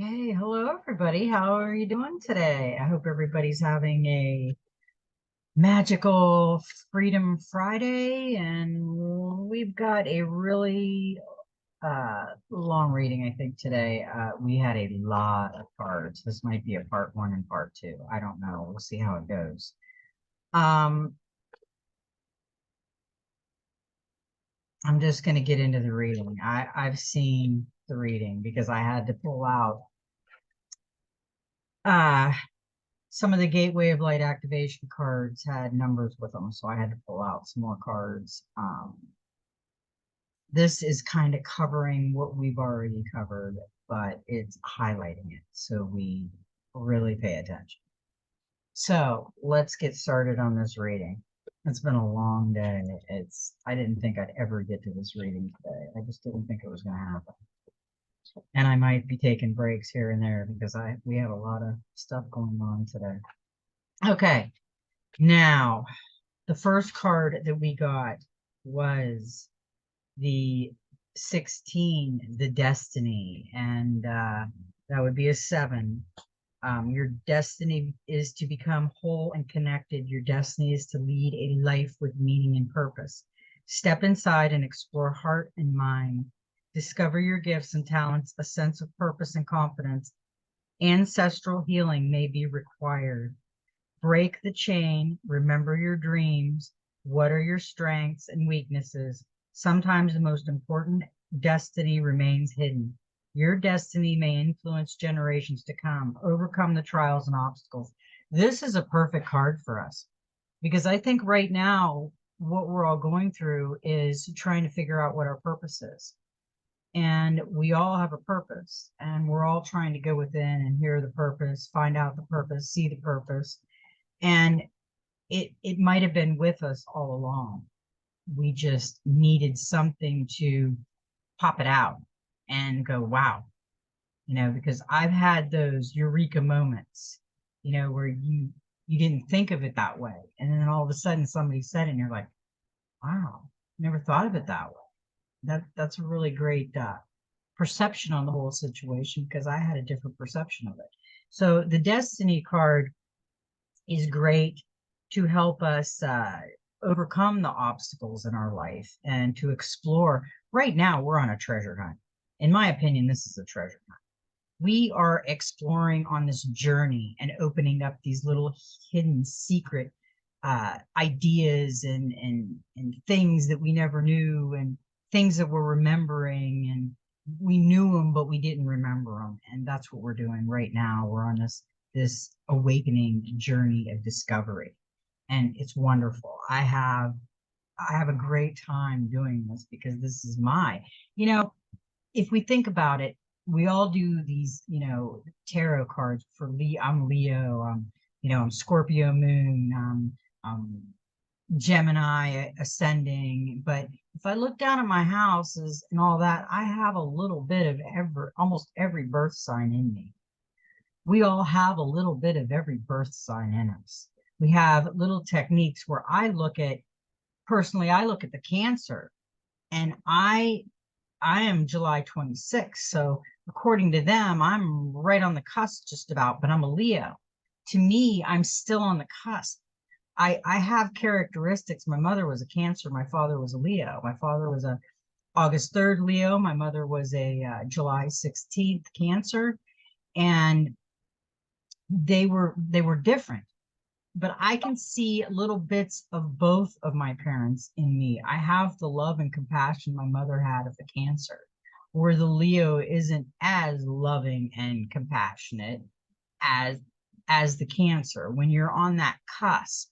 Hey, hello everybody. How are you doing today? I hope everybody's having a magical Freedom Friday, and we've got a really long reading, I think, today. We had a lot of cards. This might be a part one and part two. I don't know. We'll see how it goes. Um, I'm just going to get into the reading. I've seen the reading because I had to pull out uh some of the Gateway of Light activation cards had numbers with them, so I had to pull out some more cards. This is kind of covering what we've already covered, but it's highlighting it, so we really pay attention. So let's get started on this reading. It's been a long day. I didn't think I'd ever get to this reading today. I just didn't think it was going to happen. And I might be taking breaks here and there because we have a lot of stuff going on today. Okay. Now, the first card that we got was the 16, the Destiny, and that would be a 7. Your destiny is to become whole and connected. Your destiny is to lead a life with meaning and purpose. Step inside and explore heart and mind. Discover your gifts and talents, a sense of purpose and confidence. Ancestral healing may be required. Break the chain, remember your dreams. What are your strengths and weaknesses? Sometimes the most important destiny remains hidden. Your destiny may influence generations to come. Overcome the trials and obstacles. This is a perfect card for us because I think right now, what we're all going through is trying to figure out what our purpose is. And we all have a purpose, and we're all trying to go within and hear the purpose, find out the purpose, see the purpose. And it might have been with us all along. We just needed something to pop it out and go, wow, because I've had those eureka moments, where you didn't think of it that way. And then all of a sudden somebody said it and you're like, wow, never thought of it that way. That's a really great perception on the whole situation because I had a different perception of it. So the Destiny card is great to help us overcome the obstacles in our life and to explore. Right now, we're on a treasure hunt. In my opinion, this is a treasure hunt. We are exploring on this journey and opening up these little hidden secret ideas and things that we never knew and things that we're remembering, and we knew them but we didn't remember them, and that's what we're doing right now. We're on this awakening journey of discovery, and it's wonderful. I have a great time doing this because this is if we think about it, we all do these, tarot cards for Leo. I'm Leo. I'm Scorpio moon. Gemini ascending. But if I look down at my houses and all that, I have a little bit of almost every birth sign in me. We all have a little bit of every birth sign in us. We have little techniques where personally, I look at the Cancer, and I am July 26th. So according to them, I'm right on the cusp just about, but I'm a Leo. To me, I'm still on the cusp. I have characteristics. My mother was a Cancer. My father was a Leo. My father was a August 3rd Leo. My mother was a July 16th Cancer. And they were different, but I can see little bits of both of my parents in me. I have the love and compassion my mother had of the Cancer, where the Leo isn't as loving and compassionate as the Cancer. When you're on that cusp,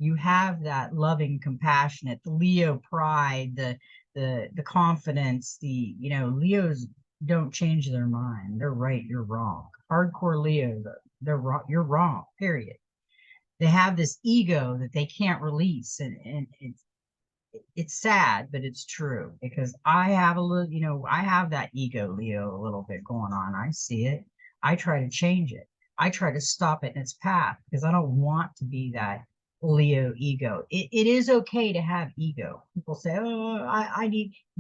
you have that loving, compassionate, the Leo pride, the confidence, Leos don't change their mind. They're right, you're wrong. Hardcore Leos, they're wrong, you're wrong, period. They have this ego that they can't release, and it's sad, but it's true because I have a little, I have that ego Leo a little bit going on. I see it. I try to change it. I try to stop it in its path because I don't want to be that Leo ego. It is okay to have ego. People say, oh,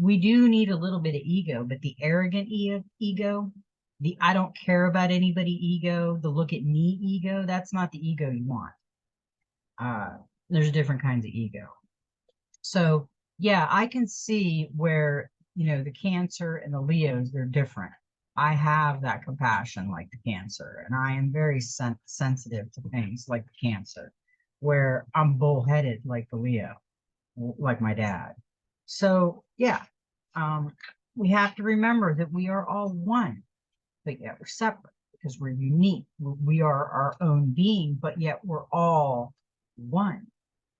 we do need a little bit of ego, but the arrogant ego, The I don't care about anybody ego, the look at me ego, that's not the ego you want. There's different kinds of ego. So yeah, I can see where, the Cancer and the Leos, they're different. I have that compassion like the Cancer, and I am very sensitive to things like the Cancer, where I'm bullheaded like the Leo, like my dad. So yeah, um, we have to remember that we are all one, but yet we're separate because we're unique. We are our own being, but yet we're all one.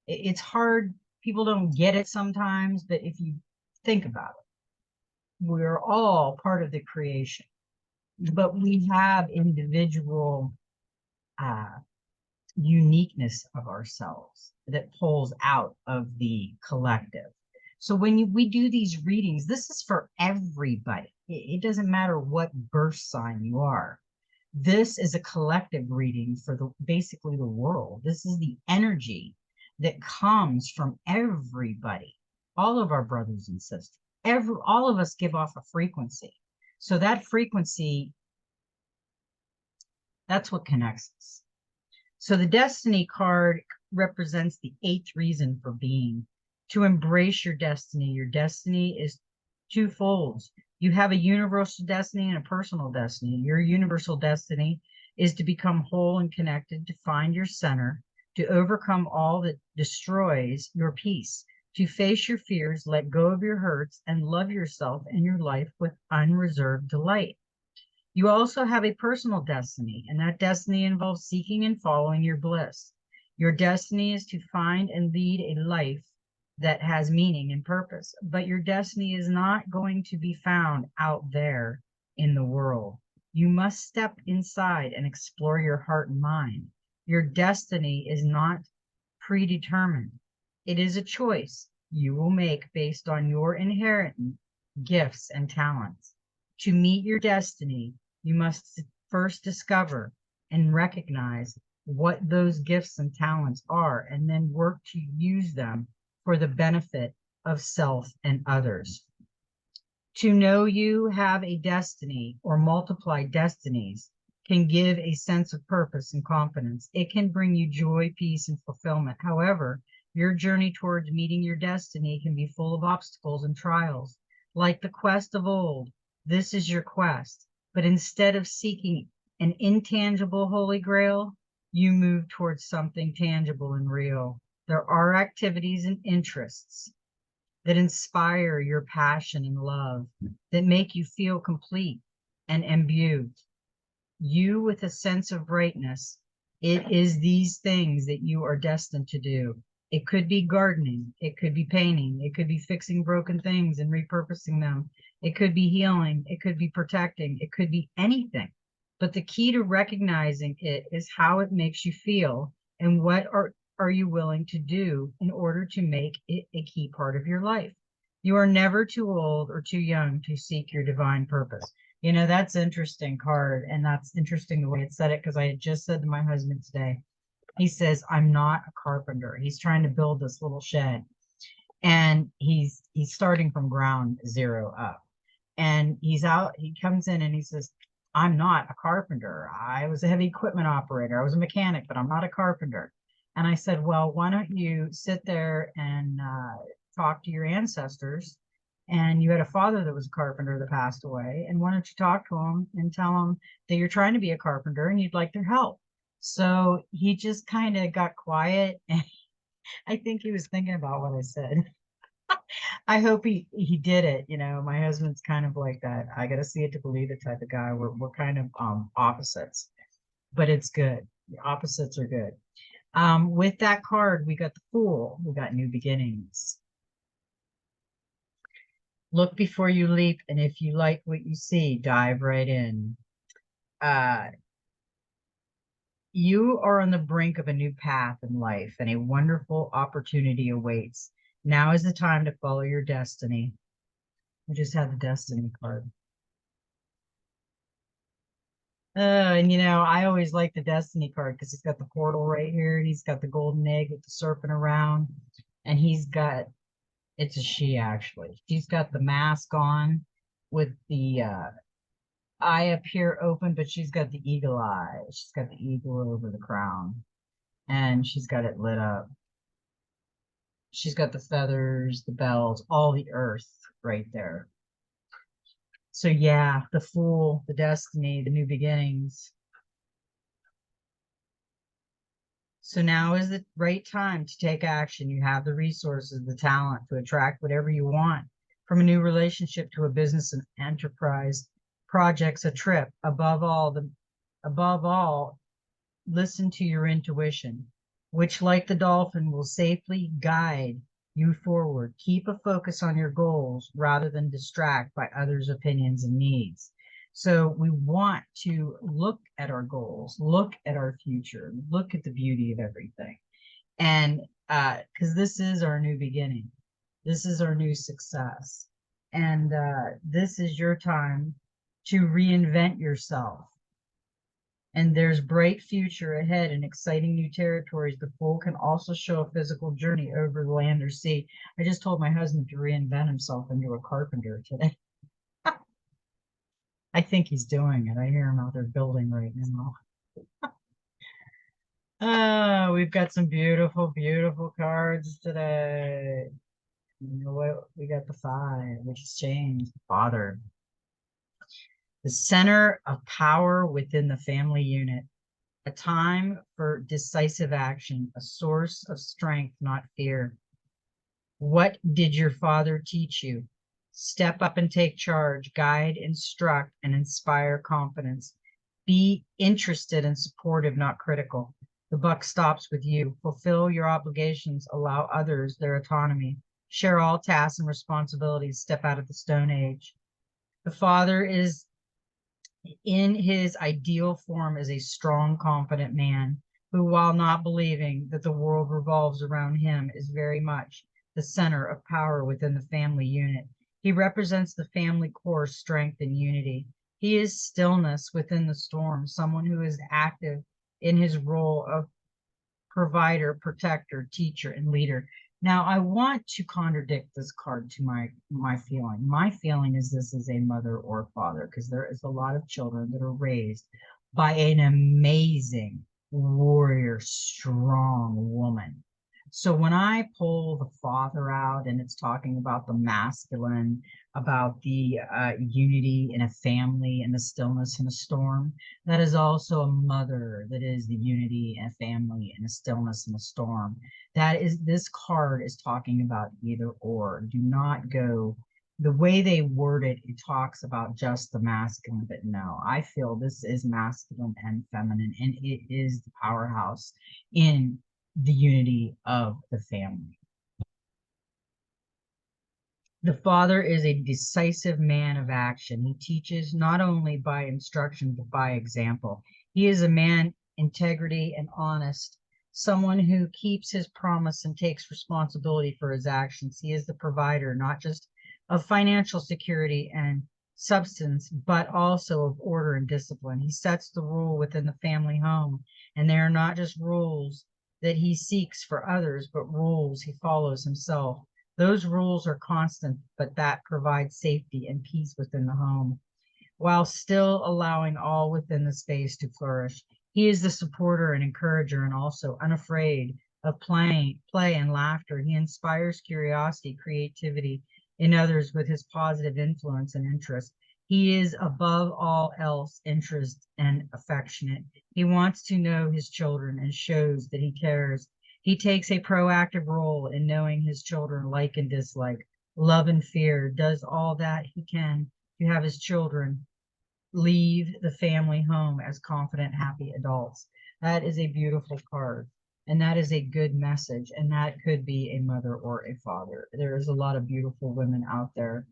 It's hard. People don't get it sometimes, but if you think about it, we're all part of the creation, but we have individual uh, uniqueness of ourselves that pulls out of the collective. So when we do these readings, this is for everybody. It doesn't matter what birth sign you are. This is a collective reading for basically the world. This is the energy that comes from everybody, all of our brothers and sisters. All of us give off a frequency. So that frequency, that's what connects us. So the Destiny card represents the 8th reason for being, to embrace your destiny. Your destiny is twofold. You have a universal destiny and a personal destiny. Your universal destiny is to become whole and connected, to find your center, to overcome all that destroys your peace, to face your fears, let go of your hurts, and love yourself and your life with unreserved delight. You also have a personal destiny, and that destiny involves seeking and following your bliss. Your destiny is to find and lead a life that has meaning and purpose, but your destiny is not going to be found out there in the world. You must step inside and explore your heart and mind. Your destiny is not predetermined. It is a choice you will make based on your inherent gifts and talents. To meet your destiny, you must first discover and recognize what those gifts and talents are, and then work to use them for the benefit of self and others. To know you have a destiny or multiply destinies can give a sense of purpose and confidence. It can bring you joy, peace, and fulfillment. However, your journey towards meeting your destiny can be full of obstacles and trials. Like the quest of old, this is your quest. But instead of seeking an intangible holy grail, you move towards something tangible and real. There are activities and interests that inspire your passion and love, that make you feel complete and imbued. You with a sense of rightness, it is these things that you are destined to do. It could be gardening, it could be painting, it could be fixing broken things and repurposing them. It could be healing, it could be protecting, it could be anything. But the key to recognizing it is how it makes you feel, and what are you willing to do in order to make it a key part of your life. You are never too old or too young to seek your divine purpose. That's interesting card, and that's interesting the way it said it, because I had just said to my husband today, he says, I'm not a carpenter. He's trying to build this little shed, and he's starting from ground zero up. And he comes in and he says, I'm not a carpenter. I was a heavy equipment operator. I was a mechanic, but I'm not a carpenter. And I said, well, why don't you sit there and talk to your ancestors? And you had a father that was a carpenter that passed away. And why don't you talk to him and tell him that you're trying to be a carpenter and you'd like their help? So he just kind of got quiet. And I think he was thinking about what I said. I hope he did it. My husband's kind of like that. I got to see it to believe it type of guy. We're kind of opposites, but it's good. The opposites are good. With that card, we got the Fool. We got new beginnings. Look before you leap, and if you like what you see, dive right in. You are on the brink of a new path in life, and a wonderful opportunity awaits. Now is the time to follow your destiny. I just had the Destiny card. And I always like the Destiny card because he's got the portal right here, and he's got the golden egg with the serpent around, and it's a she actually. She's got the mask on with the eye up here open, but she's got the eagle eye. She's got the eagle over the crown, and she's got it lit up. She's got the feathers, the bells, all the earth right there. So yeah, the Fool, the destiny, the new beginnings. So now is the right time to take action. You have the resources, the talent to attract whatever you want, from a new relationship to a business and enterprise, projects, a trip. Above all, listen to your intuition, which, like the dolphin, will safely guide you forward. Keep a focus on your goals rather than distract by others' opinions and needs. So we want to look at our goals, look at our future, look at the beauty of everything. And because this is our new beginning, this is our new success. And this is your time to reinvent yourself, and there's bright future ahead and exciting new territories. The Fool can also show a physical journey over land or sea. I just told my husband to reinvent himself into a carpenter today. I think he's doing it. I hear him out there building right now. Oh, we've got some beautiful, beautiful cards today. You know what? We got the 5, which is change, father. The center of power within the family unit. A time for decisive action, a source of strength, not fear. What did your father teach you? Step up and take charge, guide, instruct, and inspire confidence. Be interested and supportive, not critical. The buck stops with you. Fulfill your obligations, allow others their autonomy. Share all tasks and responsibilities, step out of the Stone Age. The father is in his ideal form as a strong, confident man who, while not believing that the world revolves around him, is very much the center of power within the family unit. He represents the family core strength and unity. He is stillness within the storm, someone who is active in his role of provider, protector, teacher, and leader. Now, I want to contradict this card to my feeling. My feeling is this is a mother or father, because there is a lot of children that are raised by an amazing warrior, strong woman. So when I pull the father out and it's talking about the masculine, about the unity in a family and the stillness in a storm, that is also a mother that is the unity in a family and a stillness in a storm. That is, this card is talking about either or. Do not go the way they word it. It talks about just the masculine, but no, I feel this is masculine and feminine, and it is the powerhouse in the unity of the family. The father is a decisive man of action. He teaches not only by instruction, but by example. He is a man integrity and honest, someone who keeps his promise and takes responsibility for his actions. He is the provider, not just of financial security and substance, but also of order and discipline. He sets the rule within the family home, and they are not just rules that he seeks for others, but rules he follows himself. Those rules are constant, but that provides safety and peace within the home, while still allowing all within the space to flourish. He is the supporter and encourager, and also unafraid of play and laughter. He inspires curiosity, creativity in others with his positive influence and interest. He is above all else interest and affectionate. He wants to know his children and shows that he cares. He takes a proactive role in knowing his children like and dislike, love and fear, does all that he can to have his children leave the family home as confident, happy adults. That is a beautiful card. And that is a good message. And that could be a mother or a father. There is a lot of beautiful women out there,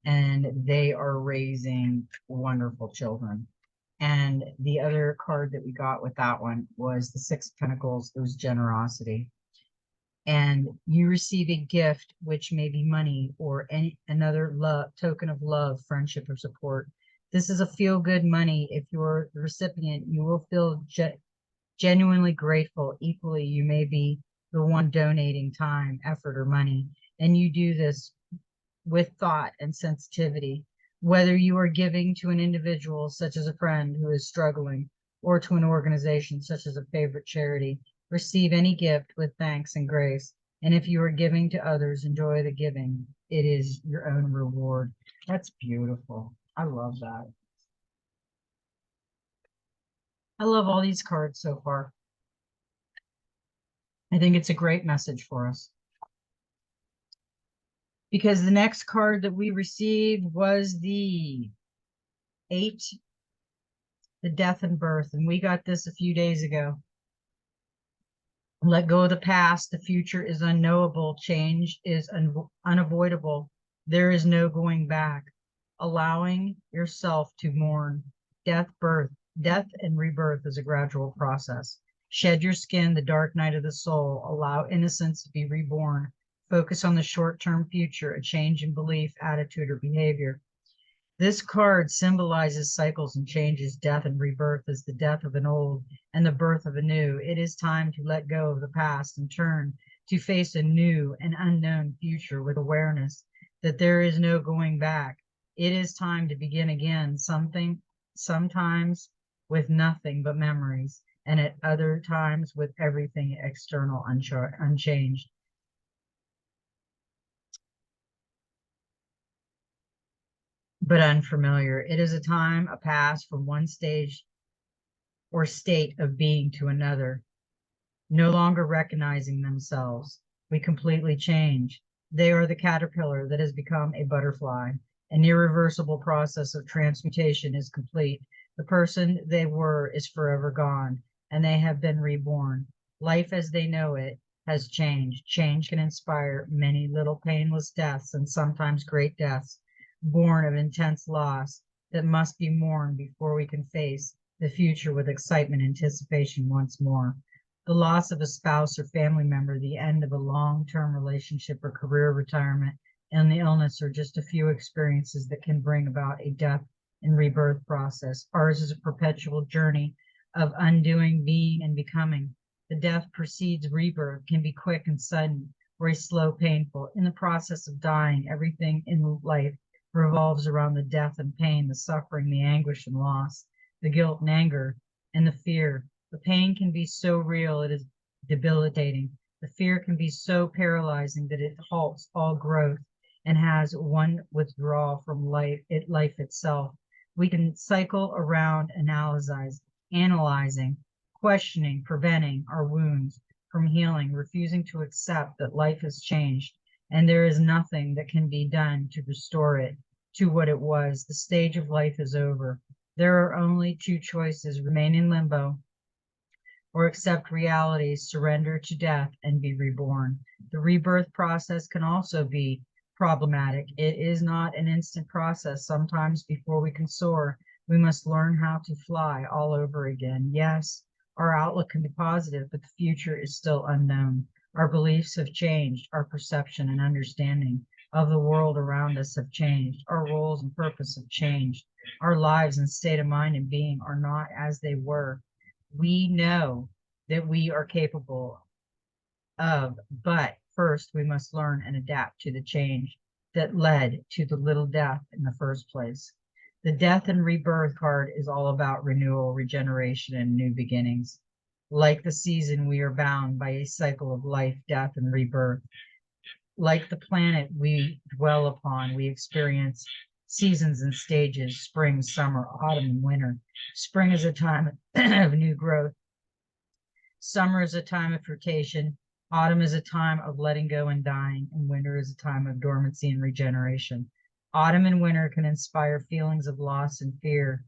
and they are raising wonderful children. And the other card that we got with that one was the 6 of Pentacles. It was generosity. And you receive a gift, which may be money or any another token of love, friendship, or support. This is a feel-good money. If you're the recipient, you will feel genuinely grateful. Equally, you may be the one donating time, effort, or money, and you do this with thought and sensitivity. Whether you are giving to an individual, such as a friend who is struggling, or to an organization, such as a favorite charity, receive any gift with thanks and grace. And if you are giving to others, enjoy the giving. It is your own reward. That's beautiful. I love that. I love all these cards so far. I think it's a great message for us. Because the next card that we received was the 8, the death and birth. And we got this a few days ago. Let go of the past. The future is unknowable. Change is unavoidable. There is no going back. Allowing yourself to mourn. Death and rebirth is a gradual process. Shed your skin, the dark night of the soul. Allow innocence to be reborn. Focus on the short-term future, a change in belief, attitude, or behavior. This card symbolizes cycles and changes. Death and rebirth is the death of an old and the birth of a new. It is time to let go of the past and turn to face a new and unknown future with awareness that there is no going back. It is time to begin again, sometimes with nothing but memories, and at other times with everything external unchanged. But unfamiliar. It is a time, a pass from one stage or state of being to another, no longer recognizing themselves. We completely change. They are the caterpillar that has become a butterfly. An irreversible process of transmutation is complete. The person they were is forever gone, and they have been reborn. Life as they know it has changed. Change can inspire many little painless deaths and sometimes great deaths, born of intense loss that must be mourned before we can face the future with excitement and anticipation once more. The loss of a spouse or family member, the end of a long-term relationship or career retirement, and the illness are just a few experiences that can bring about a death and rebirth process. Ours is a perpetual journey of undoing, being, and becoming. The death precedes rebirth, can be quick and sudden, or a slow, painful. In the process of dying, everything in life revolves around the death and pain, the suffering, the anguish and loss, the guilt and anger, and the fear. The pain can be so real it is debilitating. The fear can be so paralyzing that it halts all growth and has one withdrawal from life itself. We can cycle around analyzing, questioning, preventing our wounds from healing, refusing to accept that life has changed and there is nothing that can be done to restore it to what it was. The stage of life is over. There are only two choices: remain in limbo or accept reality, surrender to death, and be reborn. The rebirth process can also be problematic. It is not an instant process. Sometimes before we can soar, we must learn how to fly all over again. Yes, our outlook can be positive, but the future is still unknown. Our beliefs have changed. Our perception and understanding of the world around us have changed. Our roles and purpose have changed. Our lives and state of mind and being are not as they were. We know that we are capable of, but first we must learn and adapt to the change that led to the little death in the first place. The death and rebirth card is all about renewal, regeneration, and new beginnings. Like the season, we are bound by a cycle of life, death, and rebirth. Like the planet we dwell upon, we experience seasons and stages: spring, summer, autumn, and winter. Spring is a time of new growth. Summer is a time of fruition. Autumn is a time of letting go and dying, and winter is a time of dormancy and regeneration. Autumn and winter can inspire feelings of loss and fear.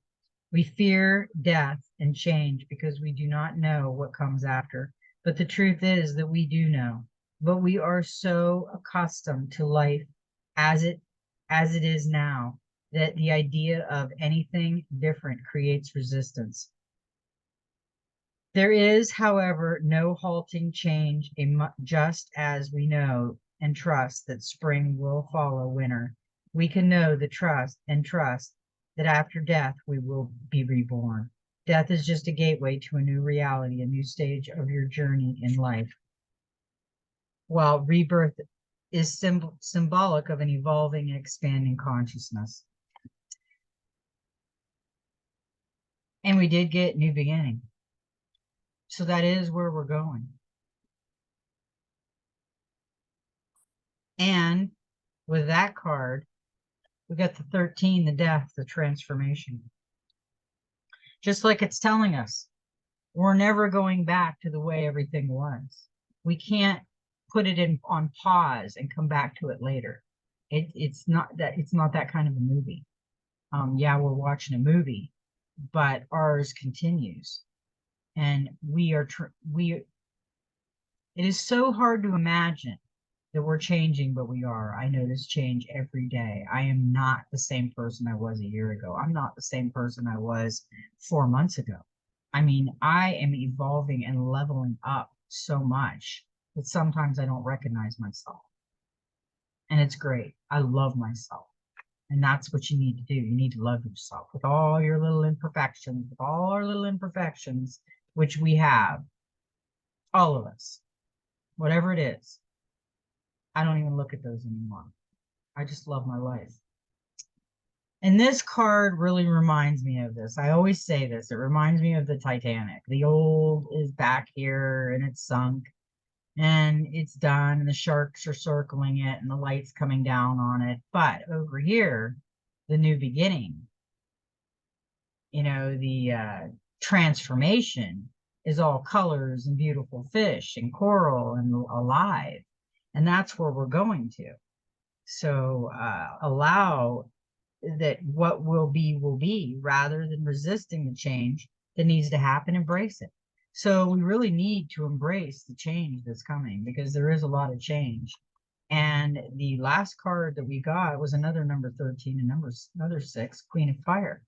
We fear death and change because we do not know what comes after. But the truth is that we do know. But we are so accustomed to life as it is now that the idea of anything different creates resistance. There is, however, no halting change, just as we know and trust that spring will follow winter. We can know the trust that after death we will be reborn. Death is just a gateway to a new reality, a new stage of your journey in life. While rebirth is symbolic of an evolving and expanding consciousness. And we did get new beginning. So that is where we're going. And with that card, we got the 13, the death, the transformation. Just like it's telling us, we're never going back to the way everything was. We can't put it in on pause and come back to it later. It's not that kind of a movie. Yeah, we're watching a movie, but ours continues. And it is so hard to imagine that we're changing, but we are. I notice change every day. I am not the same person I was a year ago. I'm not the same person I was 4 months ago. I mean, I am evolving and leveling up so much that sometimes I don't recognize myself. And it's great. I love myself. And that's what you need to do. You need to love yourself with all your little imperfections, with all our little imperfections, which we have, all of us, whatever it is. I don't even look at those anymore. I just love my life. And this card really reminds me of this. I always say this. It reminds me of the Titanic. The old is back here and it's sunk and it's done. And the sharks are circling it and the light's coming down on it. But over here, the new beginning, the transformation is all colors and beautiful fish and coral and alive. And that's where we're going to. So allow that what will be, rather than resisting the change that needs to happen, embrace it. So we really need to embrace the change that's coming, because there is a lot of change. And the last card that we got was another number 13 and another 6, Queen of Fire.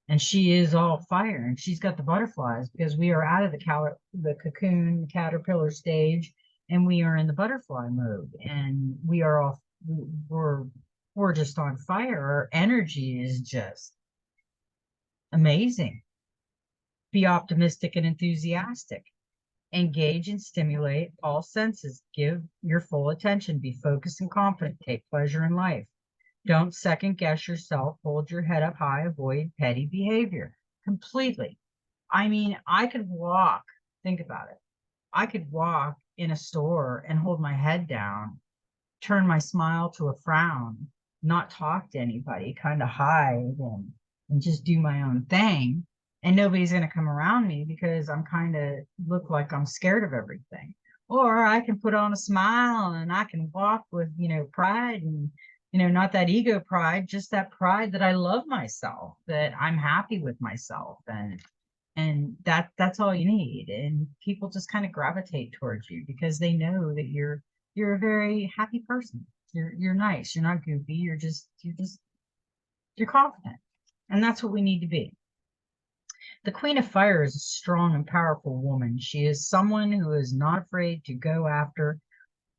And she is all fire, and she's got the butterflies, because we are out of the cocoon, the caterpillar stage, and we are in the butterfly mode, and we're just on fire. Our energy is just amazing. Be optimistic and enthusiastic. Engage and stimulate all senses. Give your full attention. Be focused and confident. Take pleasure in life. Don't second guess yourself. Hold your head up high. Avoid petty behavior completely. I mean, I could walk, think about it. I could walk in a store and hold my head down, turn my smile to a frown, not talk to anybody, kind of hide and just do my own thing. And nobody's going to come around me because I'm kind of look like I'm scared of everything. Or I can put on a smile and I can walk with, pride and, not that ego pride, just that pride that I love myself, that I'm happy with myself. And that's all you need. And people just kind of gravitate towards you because they know that you're a very happy person. You're nice. You're not goofy. You're confident. And that's what we need to be. The Queen of Fire is a strong and powerful woman. She is someone who is not afraid to go after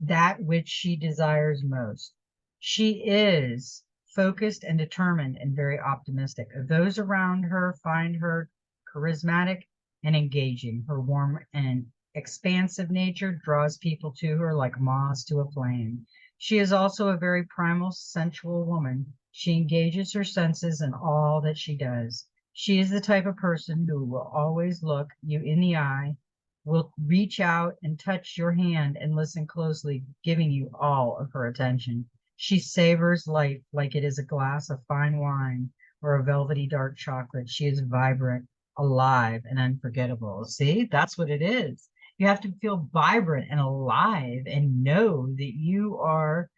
that which she desires most. She is focused and determined and very optimistic. Those around her find her charismatic and engaging. Her warm and expansive nature draws people to her like moths to a flame. She is also a very primal, sensual woman. She engages her senses in all that she does. She is the type of person who will always look you in the eye, will reach out and touch your hand and listen closely, giving you all of her attention. She savors life like it is a glass of fine wine or a velvety dark chocolate. She is vibrant, alive, and unforgettable. See, that's what it is. You have to feel vibrant and alive and know that you are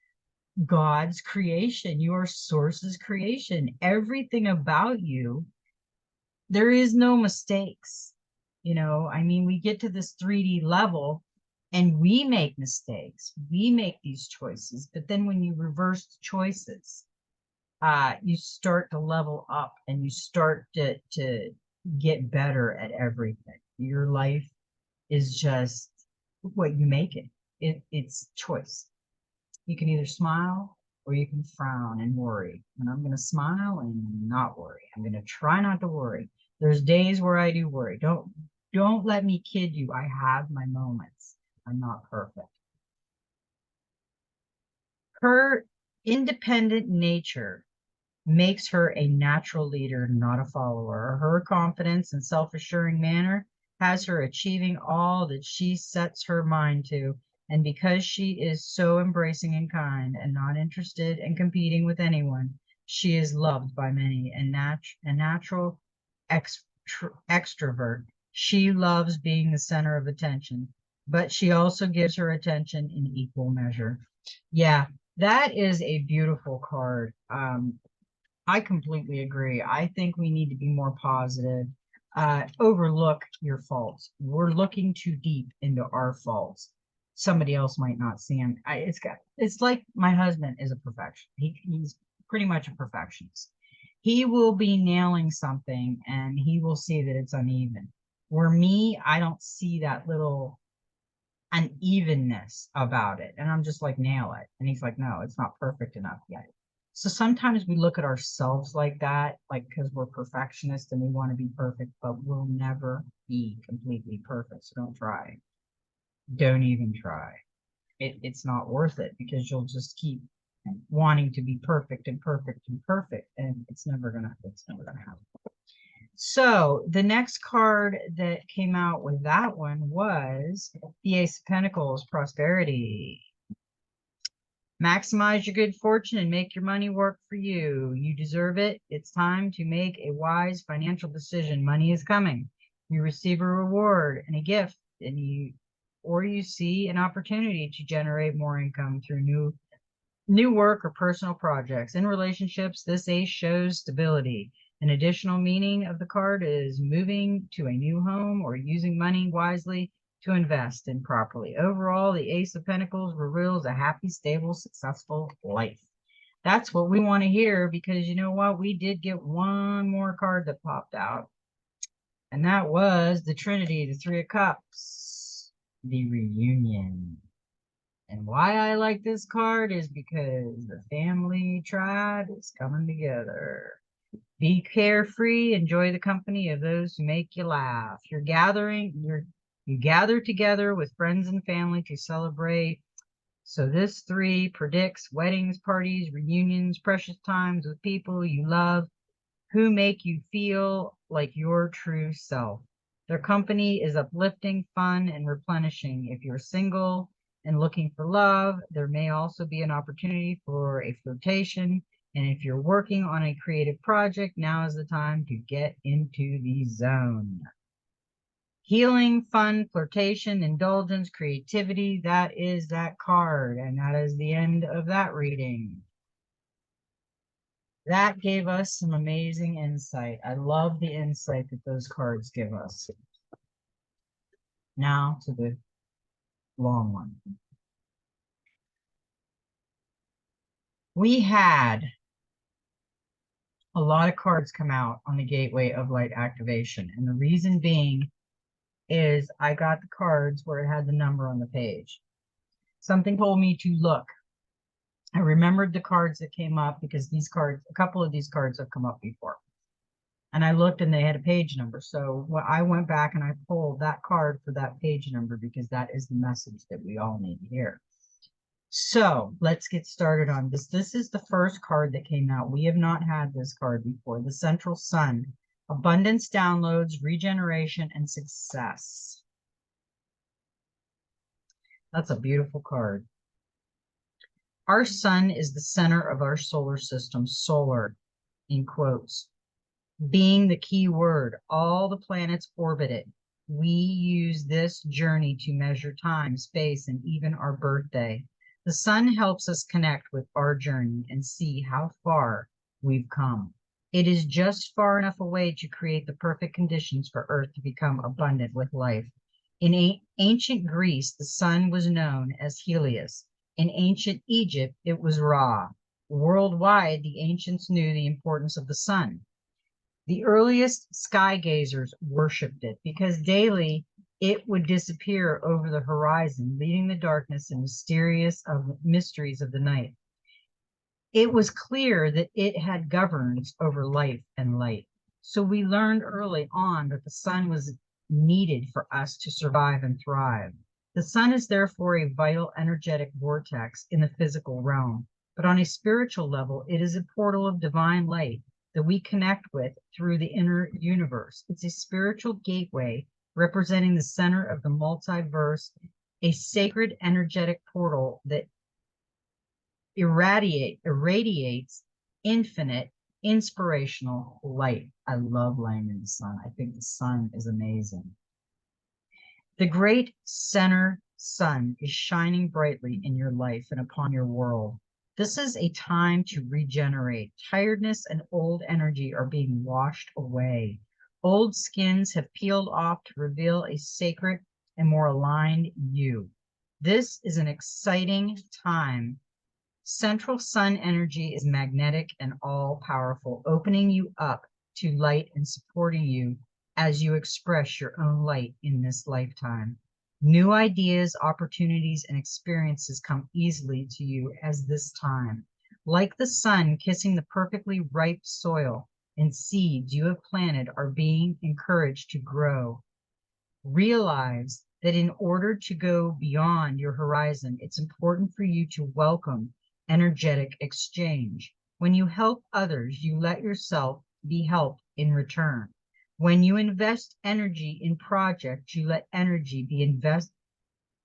God's creation. You are Source's creation. Everything about you, there is no mistakes. I mean, we get to this 3D level and we make mistakes. We make these choices. But then when you reverse the choices, you start to level up and you start to get better at everything. Your life is just what you make it. It's choice. You can either smile or you can frown and worry. And I'm going to smile and not worry. I'm going to try not to worry. There's days where I do worry. Don't let me kid you. I have my moments. I'm not perfect. Her independent nature makes her a natural leader, not a follower. Her confidence and self-assuring manner has her achieving all that she sets her mind to. And because she is so embracing and kind and not interested in competing with anyone, she is loved by many and a natural extrovert. She loves being the center of attention, but she also gives her attention in equal measure. Yeah, that is a beautiful card. I completely agree. I think we need to be more positive. Overlook your faults. We're looking too deep into our faults. Somebody else might not see them. It's like my husband is a perfectionist. He's pretty much a perfectionist. He will be nailing something and he will see that it's uneven. Where me, I don't see that little unevenness about it. And I'm just like, nail it. And he's like, no, it's not perfect enough yet. So sometimes we look at ourselves like that, like because we're perfectionists and we want to be perfect, but we'll never be completely perfect. So don't try. Don't even try. It's not worth it because you'll just keep wanting to be perfect and perfect and perfect, and it's never gonna happen. So the next card that came out with that one was the Ace of Pentacles, prosperity. Maximize your good fortune and make your money work for you. You deserve it. It's time to make a wise financial decision. Money is coming. You receive a reward and a gift, and you see an opportunity to generate more income through new work or personal projects. In relationships, this ace shows stability. An additional meaning of the card is moving to a new home or using money wisely to invest in properly. Overall, the Ace of Pentacles reveals a happy, stable, successful life. That's what we want to hear, because you know what? We did get one more card that popped out, and that was the Trinity, the Three of Cups, the reunion. And why I like this card is because the family tribe is coming together. Be carefree, enjoy the company of those who make you laugh. You gather together with friends and family to celebrate. So this 3 predicts weddings, parties, reunions, precious times with people you love who make you feel like your true self. Their company is uplifting, fun, and replenishing. If you're single and looking for love, there may also be an opportunity for a flirtation. And if you're working on a creative project, now is the time to get into the zone. Healing, fun, flirtation, indulgence, creativity, that is that card. And that is the end of that reading. That gave us some amazing insight. I love the insight that those cards give us. Now to the long one. We had a lot of cards come out on the Gateway of Light activation. And the reason being is I got the cards where it had the number on the page. Something told me to look. I remembered the cards that came up because these cards, a couple of these cards have come up before. And I looked and they had a page number. So I went back and I pulled that card for that page number because that is the message that we all need to hear. So let's get started on this. This is the first card that came out. We have not had this card before. The Central Sun. Abundance, downloads, regeneration, and success. That's a beautiful card. Our sun is the center of our solar system, solar in quotes, being the key word. All the planets orbit it. We use this journey to measure time, space, and even our birthday. The sun helps us connect with our journey and see how far we've come. It is just far enough away to create the perfect conditions for Earth to become abundant with life. In ancient Greece, the sun was known as Helios. In ancient Egypt, it was Ra. Worldwide, the ancients knew the importance of the sun. The earliest sky gazers worshipped it because daily it would disappear over the horizon, leaving the darkness and mysteries of the night. It was clear that it had governance over life and light. So we learned early on that the sun was needed for us to survive and thrive. The sun is therefore a vital energetic vortex in the physical realm, but on a spiritual level, it is a portal of divine light that we connect with through the inner universe. It's a spiritual gateway representing the center of the multiverse, a sacred energetic portal that irradiates infinite inspirational light. I love laying in the sun. I think the sun is amazing. The great center sun is shining brightly in your life and upon your world. This is a time to regenerate. Tiredness and old energy are being washed away. Old skins have peeled off to reveal a sacred and more aligned you. This is an exciting time. Central sun energy is magnetic and all-powerful, opening you up to light and supporting you as you express your own light in this lifetime. New ideas, opportunities, and experiences come easily to you as this time. Like the sun kissing the perfectly ripe soil, and seeds you have planted are being encouraged to grow. Realize that in order to go beyond your horizon, it's important for you to welcome energetic exchange. When you help others, you let yourself be helped in return. When you invest energy in projects, you let energy be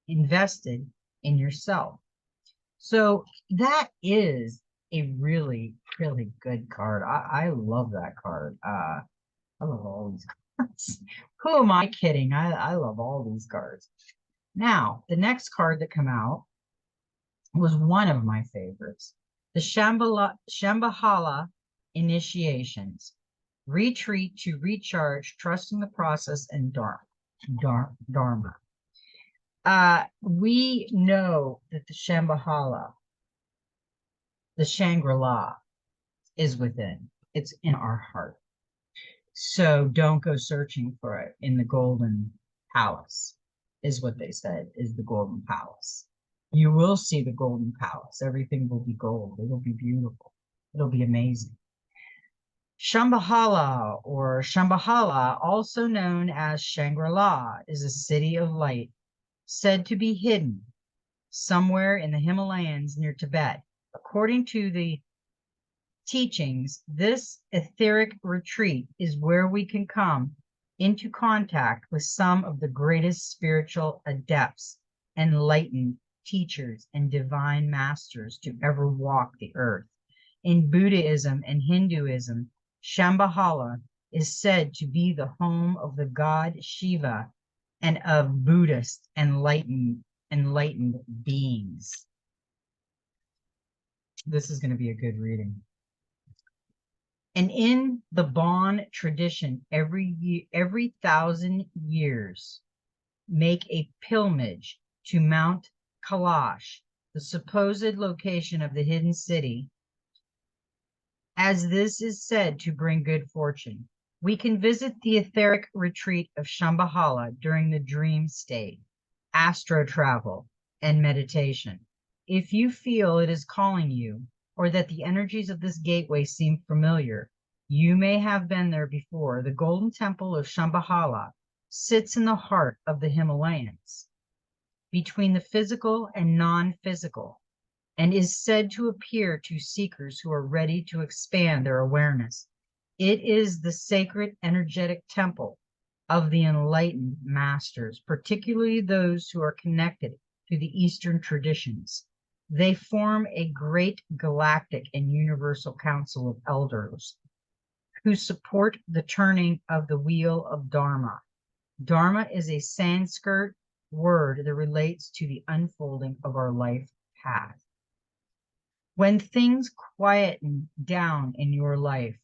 invested in yourself. So that is a really, really good card. I love that card. I love all these cards. Who am I kidding? I love all these cards. Now, the next card that came out was one of my favorites. The Shambala Initiations. Retreat to recharge, trusting the process, and Dharma. We know that the Shambhala, the Shangri-La, is within. It's in our heart. So don't go searching for it in the Golden Palace, is what they said, is the Golden Palace. You will see the Golden Palace. Everything will be gold. It'll be beautiful. It'll be amazing. Shambhala, or Shambhala, also known as Shangri-La, is a city of light, said to be hidden somewhere in the Himalayas near Tibet. According to the teachings, this etheric retreat is where we can come into contact with some of the greatest spiritual adepts, enlightened teachers, and divine masters to ever walk the earth. In Buddhism and Hinduism, Shambhala is said to be the home of the god Shiva and of Buddhist enlightened beings. This is going to be a good reading. And in the Bon tradition, every 1,000 years, make a pilgrimage to Mount Kailash, the supposed location of the hidden city, as this is said to bring good fortune. We can visit the etheric retreat of Shambhala during the dream state, astro travel, and meditation. If you feel it is calling you, or that the energies of this gateway seem familiar, you may have been there before. The Golden Temple of Shambhala sits in the heart of the Himalayas, between the physical and non-physical, and is said to appear to seekers who are ready to expand their awareness. It is the sacred energetic temple of the enlightened masters, particularly those who are connected to the Eastern traditions. They form a great galactic and universal council of elders who support the turning of the wheel of Dharma. Dharma is a Sanskrit word that relates to the unfolding of our life path. When things quieten down in your life,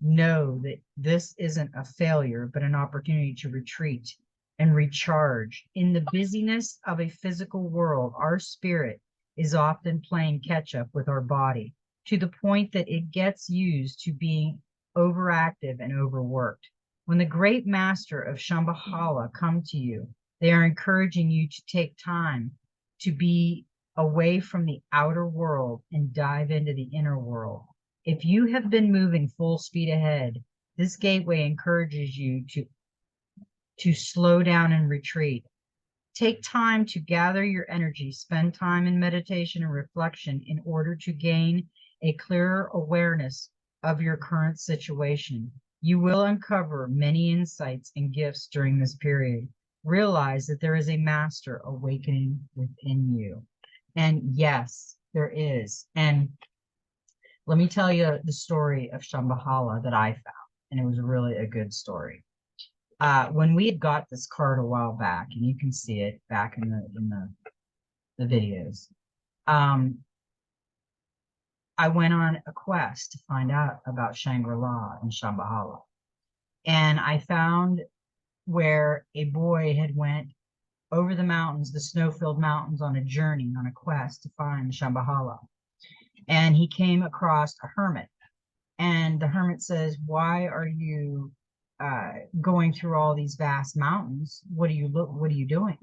know that this isn't a failure, but an opportunity to retreat and recharge. In the busyness of a physical world, our spirit is often playing catch up with our body to the point that it gets used to being overactive and overworked. When the great master of Shambhala come to you, they are encouraging you to take time to be away from the outer world and dive into the inner world. If you have been moving full speed ahead, this gateway encourages you to slow down and retreat. Take time to gather your energy, spend time in meditation and reflection in order to gain a clearer awareness of your current situation. You will uncover many insights and gifts during this period. Realize that there is a master awakening within you. And yes, there is. And let me tell you the story of Shambhala that I found, and it was really a good story. When we had got this card a while back, and you can see it back in the videos, I went on a quest to find out about Shangri-La and Shambhala. And I found where a boy had went over the mountains, the snow-filled mountains, on a journey, on a quest to find Shambhala. And he came across a hermit. And the hermit says, "Why are you going through all these vast mountains? What are you doing?"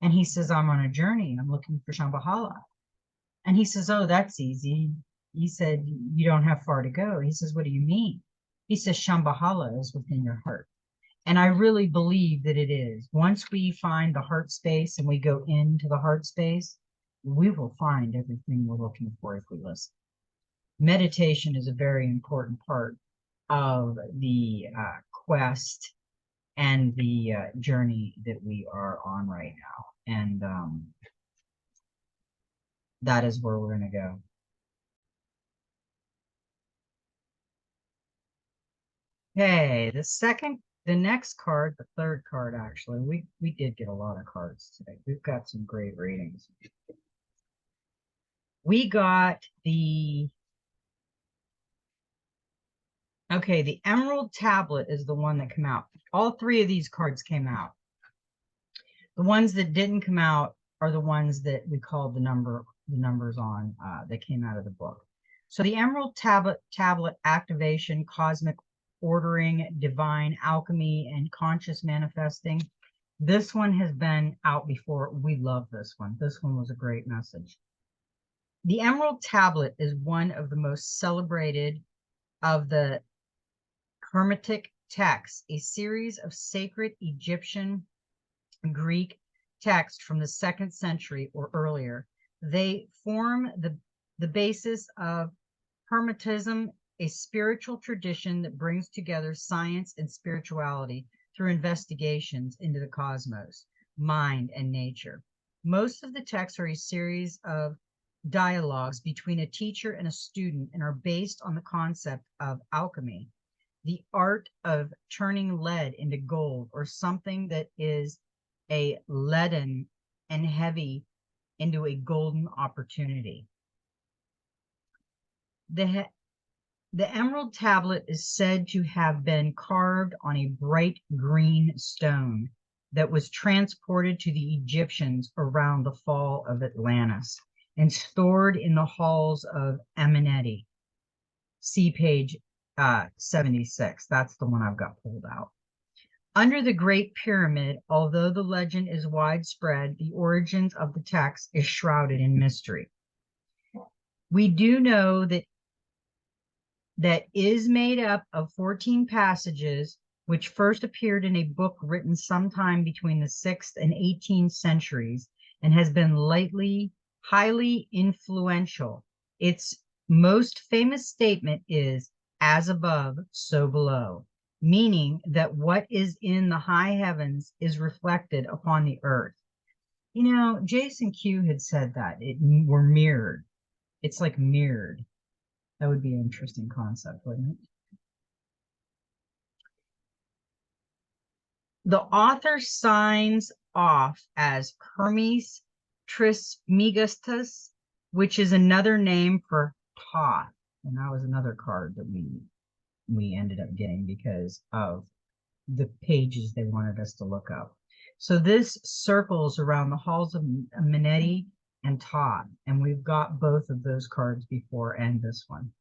And he says, "I'm on a journey. I'm looking for Shambhala." And he says, "Oh, that's easy." He said, "You don't have far to go." He says, "What do you mean?" He says, "Shambhala is within your heart." And I really believe that it is. Once we find the heart space and we go into the heart space, we will find everything we're looking for if we listen. Meditation is a very important part of the quest and the journey that we are on right now. And that is where we're going to go. Okay, the next card, the third card, actually, we did get a lot of cards today. We've got some great readings. We got the Emerald Tablet is the one that came out. All three of these cards came out. The ones that didn't come out are the ones that we called the numbers on that came out of the book. So the Emerald Tablet activation, cosmic ordering, divine alchemy, and conscious manifesting. This one has been out before. We love this one. This one was a great message. The Emerald Tablet is one of the most celebrated of the Hermetic texts, a series of sacred Egyptian Greek texts from the 2nd century or earlier. They form the basis of Hermetism, a spiritual tradition that brings together science and spirituality through investigations into the cosmos, mind, and nature. Most of the texts are a series of dialogues between a teacher and a student and are based on the concept of alchemy, the art of turning lead into gold, or something that is a leaden and heavy into a golden opportunity. The Emerald Tablet is said to have been carved on a bright green stone that was transported to the Egyptians around the fall of Atlantis and stored in the halls of Amenti. See page 76. That's the one I've got pulled out. Under the Great Pyramid, although the legend is widespread, the origins of the text is shrouded in mystery. We do know that is made up of 14 passages, which first appeared in a book written sometime between the 6th and 18th centuries and has been highly influential. Its most famous statement is, "As above, so below," meaning that what is in the high heavens is reflected upon the earth. You know, Jason Q had said that we're mirrored. It's like mirrored. That would be an interesting concept, wouldn't it? The author signs off as Hermes Trismegistus, which is another name for Thoth. And that was another card that we ended up getting because of the pages they wanted us to look up. So this circles around the halls of Amenti and Thoth, and we've got both of those cards before and this one.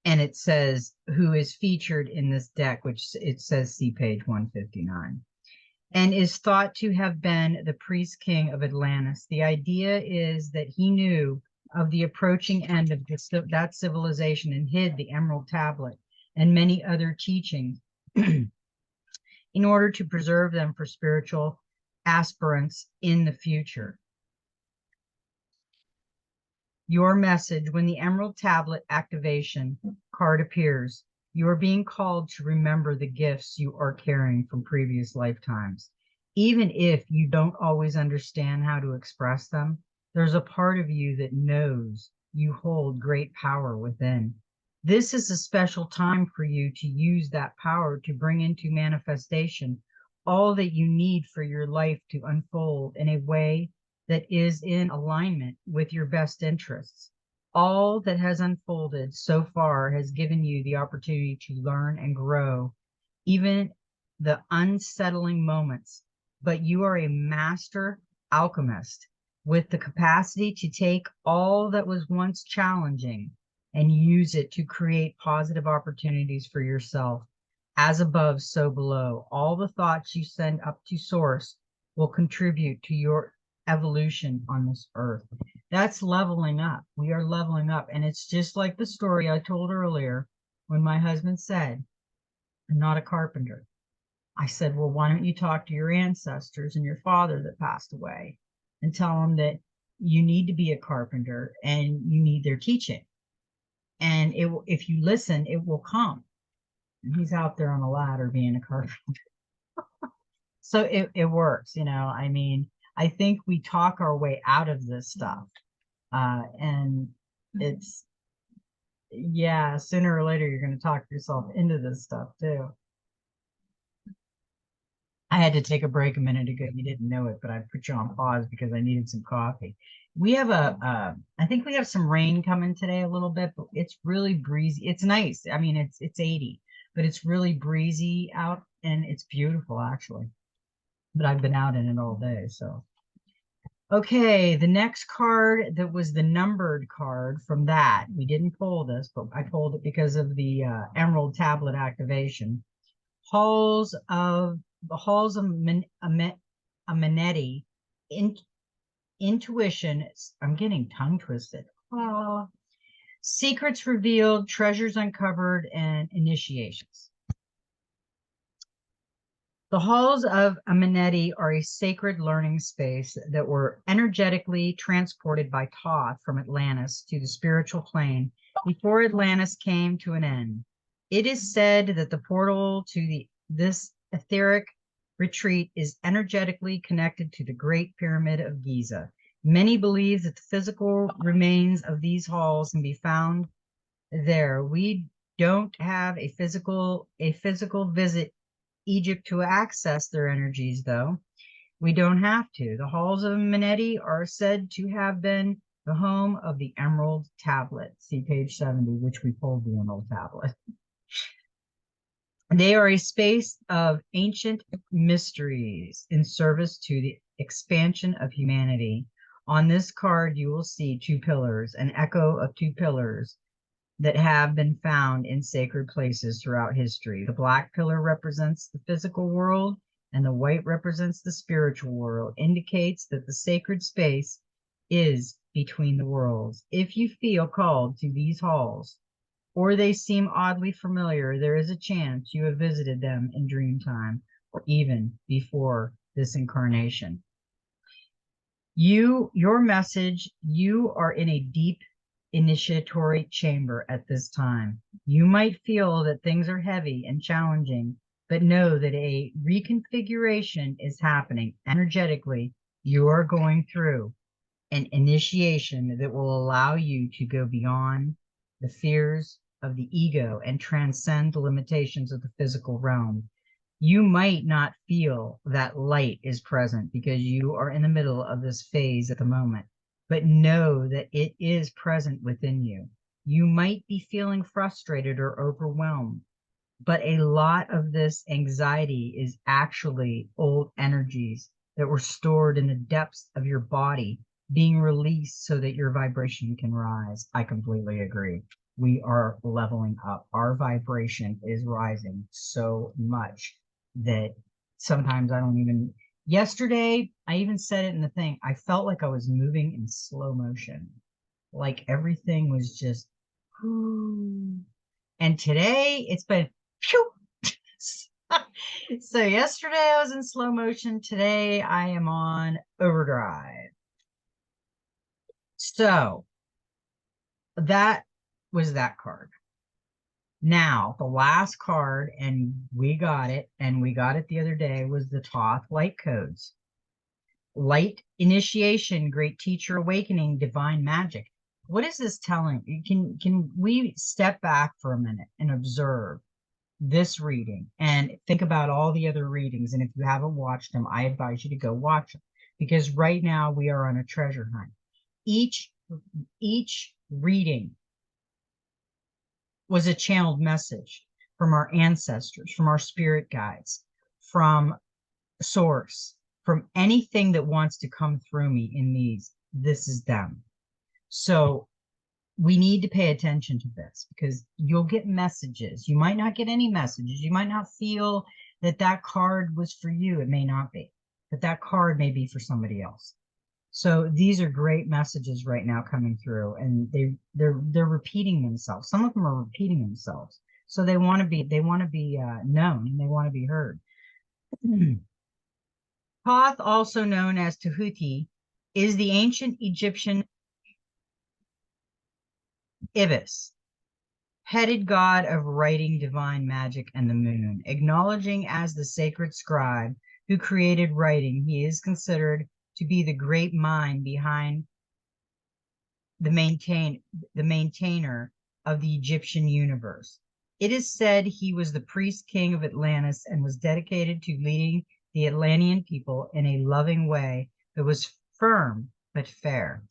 And it says who is featured in this deck, which it says see page 159, and is thought to have been the priest king of Atlantis. The idea is that he knew of the approaching end of that civilization and hid the Emerald Tablet and many other teachings in order to preserve them for spiritual aspirants in the future. Your message: when the Emerald Tablet activation card appears, you are being called to remember the gifts you are carrying from previous lifetimes. Even if you don't always understand how to express them, there's a part of you that knows you hold great power within. This is a special time for you to use that power to bring into manifestation all that you need for your life to unfold in a way that is in alignment with your best interests. All that has unfolded so far has given you the opportunity to learn and grow, even the unsettling moments. But you are a master alchemist with the capacity to take all that was once challenging and use it to create positive opportunities for yourself. As above, so below. All the thoughts you send up to source will contribute to your evolution on this earth. That's leveling up. We are leveling up. And it's just like the story I told earlier when my husband said, I'm not a carpenter. I said, well, why don't you talk to your ancestors and your father that passed away and tell them that you need to be a carpenter and you need their teaching. And if you listen, it will come. And he's out there on a ladder being a carpenter. So it works, I mean, I think we talk our way out of this stuff. And it's, yeah, sooner or later, you're going to talk yourself into this stuff too. I had to take a break a minute ago. You didn't know it, but I put you on pause because I needed some coffee. We have I think we have some rain coming today a little bit, but it's really breezy. It's nice. I mean, it's 80, but it's really breezy out and it's beautiful actually. But I've been out in it all day, so. Okay, the next card that was the numbered card from that, we didn't pull this, but I pulled it because of the Emerald Tablet activation. The Halls of Amenti, intuition, I'm getting tongue twisted. Secrets revealed, treasures uncovered, and initiations. The halls of Amenti are a sacred learning space that were energetically transported by Thoth from Atlantis to the spiritual plane before Atlantis came to an end. It is said that the portal to this etheric retreat is energetically connected to the Great Pyramid of Giza. Many believe that the physical remains of these halls can be found there. We don't have a physical visit Egypt to access their energies, though. We don't have to. The halls of Amenti are said to have been the home of the Emerald Tablet. See page 70, which we pulled the Emerald Tablet. They are a space of ancient mysteries in service to the expansion of humanity. On this card, you will see two pillars, an echo of two pillars that have been found in sacred places throughout history. The black pillar represents the physical world and the white represents the spiritual world, indicates that the sacred space is between the worlds. If you feel called to these halls or they seem oddly familiar, there is a chance you have visited them in dream time or even before this incarnation. Your message, you are in a deep initiatory chamber at this time. You might feel that things are heavy and challenging, but know that a reconfiguration is happening energetically. You are going through an initiation that will allow you to go beyond the fears of the ego and transcend the limitations of the physical realm. You might not feel that light is present because you are in the middle of this phase at the moment, but know that it is present within you. You might be feeling frustrated or overwhelmed, but a lot of this anxiety is actually old energies that were stored in the depths of your body being released so that your vibration can rise. I completely agree. We are leveling up. Our vibration is rising so much that sometimes I don't even. Yesterday, I even said it in the thing, I felt like I was moving in slow motion. Like everything was just, whoo. And today it's been, phew. So yesterday I was in slow motion. Today I am on overdrive. So that was that card. Now, the last card, and we got it the other day, was the Thoth Light Codes. Light initiation, great teacher awakening, divine magic. What is this telling? Can we step back for a minute and observe this reading and think about all the other readings? And if you haven't watched them, I advise you to go watch them, because right now we are on a treasure hunt. Each reading was a channeled message from our ancestors, from our spirit guides, from source, from anything that wants to come through me in these. This is them. So we need to pay attention to this, because you'll get messages. You might not get any messages. You might not feel that that card was for you. It may not be, but that card may be for somebody else. So these are great messages right now coming through, and they're repeating themselves. Some of them are repeating themselves. So they want to be known, and they want to be heard. Thoth, also known as Tahuti, is the ancient Egyptian Ibis, headed god of writing, divine magic, and the moon. Acknowledging as the sacred scribe who created writing, he is considered to be the great mind behind the maintainer of the Egyptian universe. It is said he was the priest king of Atlantis and was dedicated to leading the Atlantean people in a loving way that was firm but fair.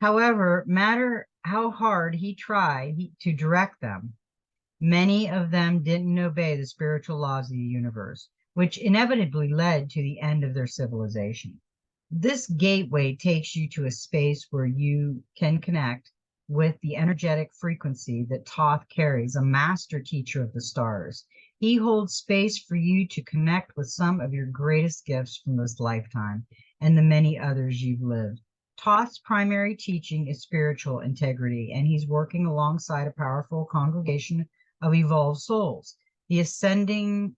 However, matter how hard he tried to direct them, many of them didn't obey the spiritual laws of the universe, which inevitably led to the end of their civilization. This gateway takes you to a space where you can connect with the energetic frequency that Thoth carries, a master teacher of the stars. He holds space for you to connect with some of your greatest gifts from this lifetime and the many others you've lived. Thoth's primary teaching is spiritual integrity, and he's working alongside a powerful congregation of evolved souls, the ascended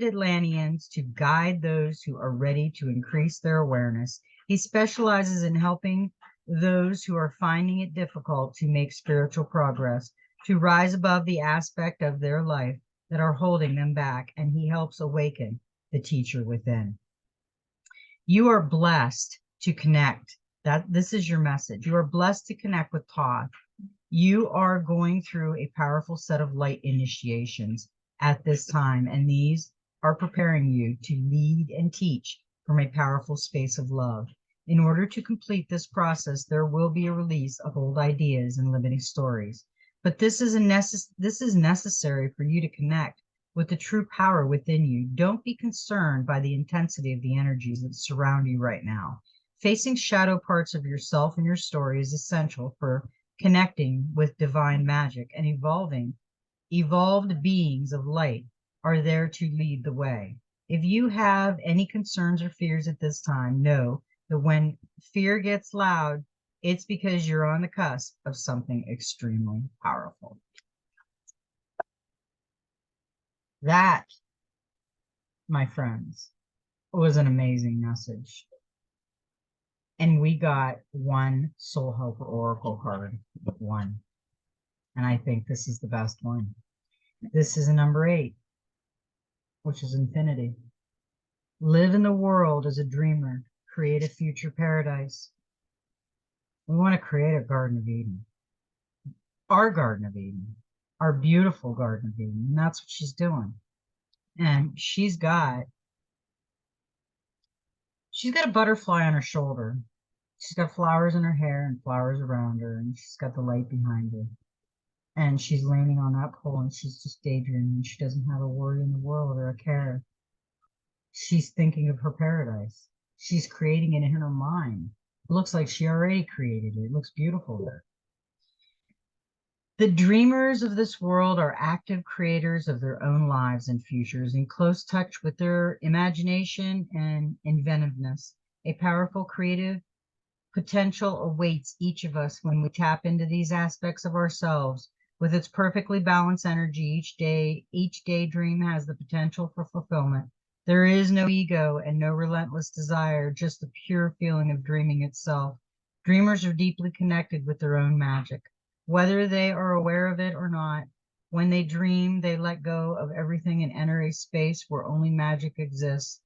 Atlanteans, to guide those who are ready to increase their awareness. He specializes in helping those who are finding it difficult to make spiritual progress, to rise above the aspect of their life that are holding them back, and he helps awaken the teacher within. You are blessed to connect. This is your message. You are blessed to connect with Thoth. You are going through a powerful set of light initiations at this time, and these are preparing you to lead and teach from a powerful space of love. In order to complete this process, there will be a release of old ideas and limiting stories. But this is necessary for you to connect with the true power within you. Don't be concerned by the intensity of the energies that surround you right now. Facing shadow parts of yourself and your story is essential for connecting with divine magic, and evolved beings of light are there to lead the way. If you have any concerns or fears at this time, know that when fear gets loud, it's because you're on the cusp of something extremely powerful. That, my friends, was an amazing message. And we got one Soul Helper Oracle card, one. And I think this is the best one. This is number 8, which is infinity. Live in the world as a dreamer. Create a future paradise. We want to create a Garden of Eden. Our Garden of Eden. Our beautiful Garden of Eden. And that's what she's doing. And she's got a butterfly on her shoulder. She's got flowers in her hair and flowers around her, and she's got the light behind her. And she's leaning on that pole, and she's just daydreaming. She doesn't have a worry in the world or a care. She's thinking of her paradise. She's creating it in her mind. It looks like she already created it. It looks beautiful there. The dreamers of this world are active creators of their own lives and futures, in close touch with their imagination and inventiveness. A powerful creative Potential awaits each of us when we tap into these aspects of ourselves. With its perfectly balanced energy, each daydream has the potential for fulfillment. There is no ego and no relentless desire, just the pure feeling of dreaming itself. Dreamers are deeply connected with their own magic, whether they are aware of it or not. When they dream, they let go of everything and enter a space where only magic exists.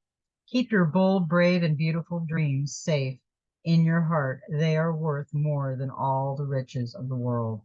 Keep your bold, brave, and beautiful dreams safe in your heart. They are worth more than all the riches of the world.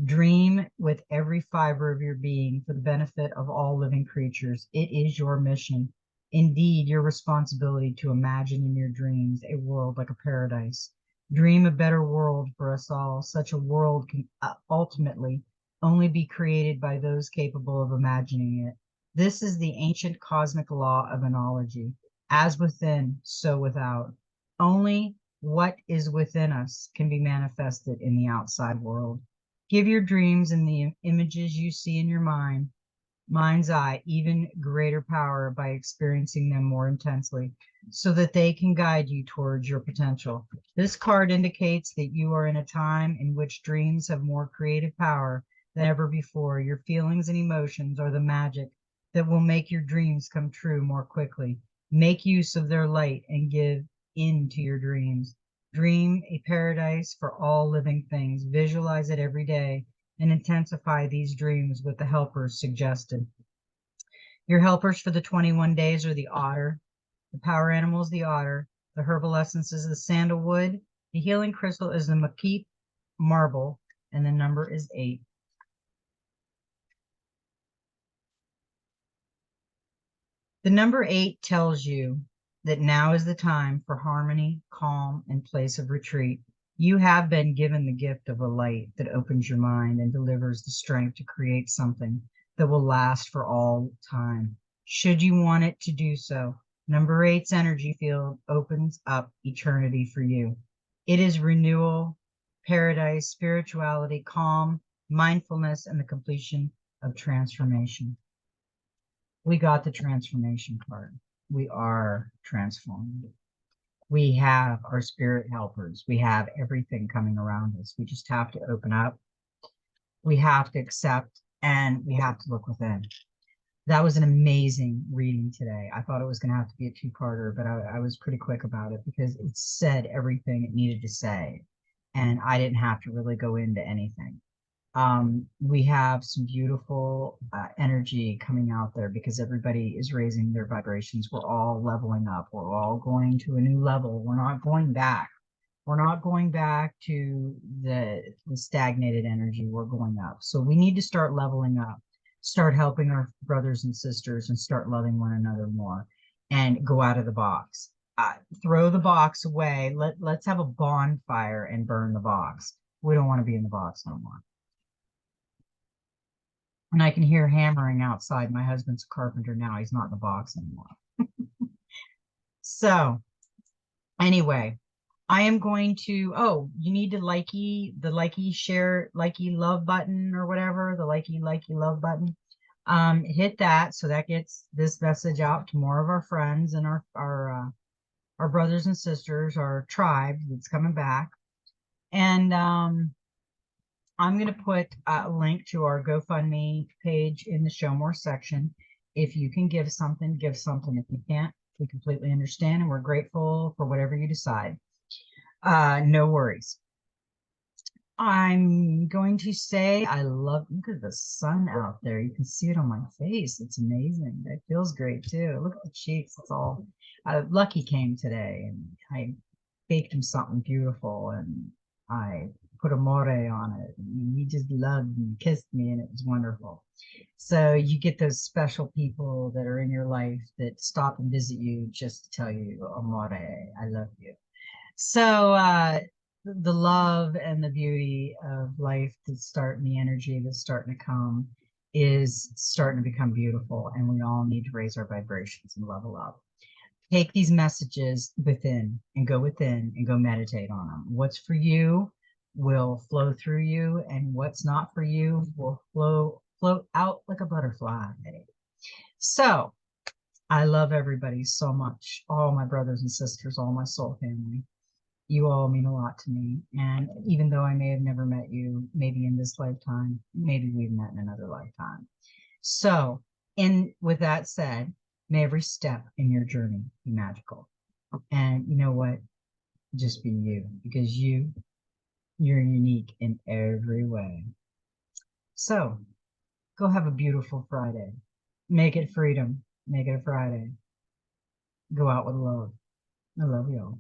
Dream with every fiber of your being for the benefit of all living creatures. It is your mission, indeed your responsibility, to imagine in your dreams a world like a paradise. Dream a better world for us all. Such a world can ultimately only be created by those capable of imagining it. This is the ancient cosmic law of analogy. As within, so without. Only what is within us can be manifested in the outside world. Give your dreams and the images you see in your mind's eye, even greater power by experiencing them more intensely, so that they can guide you towards your potential. This card indicates that you are in a time in which dreams have more creative power than ever before. Your feelings and emotions are the magic that will make your dreams come true more quickly. Make use of their light and give in to your dreams. Dream a paradise for all living things. Visualize it every day and intensify these dreams with the helpers suggested. Your helpers for the 21 days are the otter, the power animal is the otter, the herbal essence is the sandalwood, the healing crystal is the Makip marble, and the number is 8. The number 8 tells you that now is the time for harmony, calm, and place of retreat. You have been given the gift of a light that opens your mind and delivers the strength to create something that will last for all time. Should you want it to do so, number 8's energy field opens up eternity for you. It is renewal, paradise, spirituality, calm, mindfulness, and the completion of transformation. We got the transformation card. We are transformed. We have our spirit helpers. We have everything coming around us. We just have to open up. We have to accept, and we have to look within. That was an amazing reading today. I thought it was going to have to be a two-parter, but I was pretty quick about it because it said everything it needed to say, and I didn't have to really go into anything. We have some beautiful energy coming out there because everybody is raising their vibrations. We're all leveling up. We're all going to a new level. We're not going back. We're not going back to the stagnated energy. We're going up. So we need to start leveling up, start helping our brothers and sisters, and start loving one another more, and go out of the box. Throw the box away. Let's have a bonfire and burn the box. We don't want to be in the box no more. And I can hear hammering outside. My husband's a carpenter now. He's not in the box anymore. So anyway, I am going to, oh, you need to share, love button or whatever, the love button. Hit that so that gets this message out to more of our friends and our brothers and sisters, our tribe that's coming back. And I'm going to put a link to our GoFundMe page in the Show More section. If you can give something, give something. If you can't, we completely understand, and we're grateful for whatever you decide. No worries. I'm going to say look at the sun out there. You can see it on my face. It's amazing. It feels great too. Look at the cheeks. It's all, Lucky came today and I baked him something beautiful and I put amore on it. And he just loved and kissed me and it was wonderful. So you get those special people that are in your life that stop and visit you just to tell you, amore, I love you. So the love and the beauty of life that's starting, the energy that's starting to come is starting to become beautiful, and we all need to raise our vibrations and level up. Take these messages within and go meditate on them. What's for you will flow through you, and what's not for you will float out like a butterfly. So I love everybody so much, all my brothers and sisters, all my soul family. You all mean a lot to me. And even though I may have never met you, maybe in this lifetime, maybe we've met in another lifetime. So, with that said, may every step in your journey be magical. And you know what? Just be you, because you're unique in every way. So, go have a beautiful Friday. Make it freedom. Make it a Friday. Go out with love. I love y'all.